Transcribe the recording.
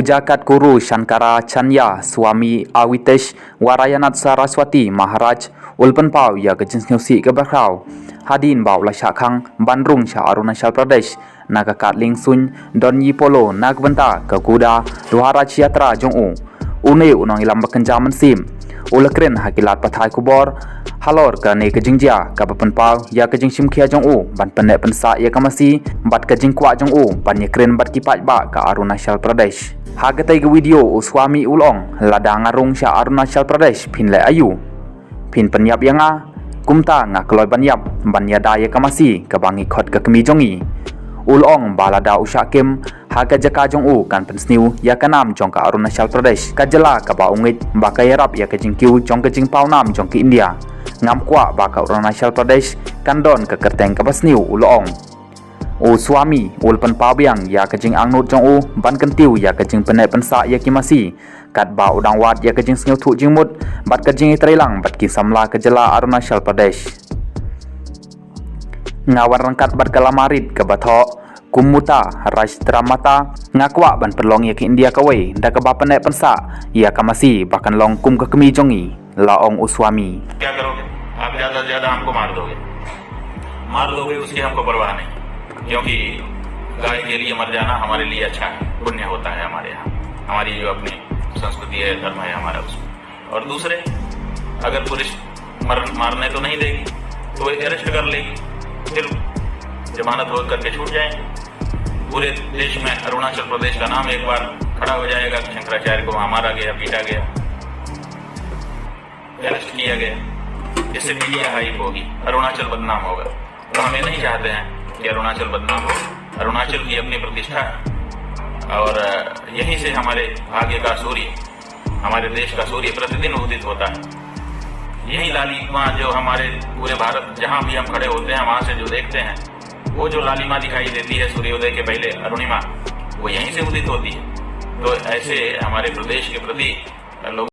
Jagat Guru Shankara Chanya Swami Awitesh Warayanat Saraswati Maharaj Ulpan Pau ya ke jenis nyusi ke berkau Hadin bau la syakang Bandrung Sha Arunachal Pradesh Naga Kat Ling Sun Don Yipolo Nagbenta ke Kuda Duhara Ciatra Jong U Une unang ilam bekenja mensim Ulakren hakilat patai kubor halor ke ne ke jingjia ke Bapan Pau ya ke jing simkia Jong U ban pendek pensa ya ke masih bat ke jing kwa Jong U ban ye kren bat kipat ba ke Arunachal Pradesh Hagetai ke video Swami Ulong ladang arung Sha Arunachal Pradesh pin le ayu pin penyap yang kumta nga keloi banyap banya daya ke masih ke bangi khot ke kemi jongi Ulong balada ushakim haga jaka Jong U kan pensniu ya ke nam jong ke Arunachal Pradesh ka jela ke ba ungit ba ka yarap ya ke jingkiu jong ke jing pau nam jong ke India ngam kwa ba ka Arunachal Pradesh kan don ke kerteng ke pasniu Ulong Swami Ulpan Pau biang ya ke jing angnut Jong U ban kentiu ya ke jing penek pensa ya ki masih kat ba udang wat ya ke jing sngiu thu jing mut bat ke jing trailang bat ki samla ke jela Arunachal Pradesh ngawan rangkat bat ke lamarit ke batho Kumuta Rajtramata ngakwa ban perlong ya ke India kawai da ke ba penek pensa ya ke masih bahkan long kum ke kemi jongi laong Swami क्या करोगे आप ज्यादा से ज्यादा हमको मार दोगे उसकी हमको परवाह नहीं क्योंकि गाय के लिए मर जाना हमारे लिए अच्छा है पुण्य होता है हमारे यहाँ हमारी जो अपनी संस्कृति है धर्म है हमारा उसमें और दूसरे अगर पुलिस मारने तो नहीं देगी तो अरेस्ट कर लेगी फिर जमानत हो करके छूट जाएंगे पूरे देश में अरुणाचल प्रदेश का नाम एक बार खड़ा हो जाएगा शंकराचार्य को वहां मारा गया पीटा गया अरेस्ट किया गया इससे मीडिया हाइप होगी अरुणाचल बदनाम होगा तो हम ये नहीं चाहते हैं कि अरुणाचल बदनाम हो अरुणाचल की अपनी प्रतिष्ठा है और यहीं से हमारे भाग्य का सूर्य हमारे देश का सूर्य प्रतिदिन उदित होता है यही लालिमा जो हमारे पूरे भारत जहां भी हम खड़े होते हैं वहां से जो देखते हैं वो जो लालिमा दिखाई देती है सूर्योदय के पहले अरुणिमा वो यहीं से उदित होती है तो ऐसे हमारे प्रदेश के प्रति लोग